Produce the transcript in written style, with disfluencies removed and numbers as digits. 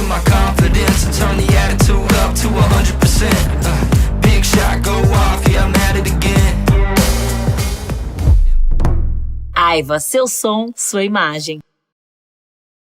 boosting my confidence and turn the attitude up to 100%. Big shot, go off, yeah, I'm at it again. Aiwa, seu som, sua imagem.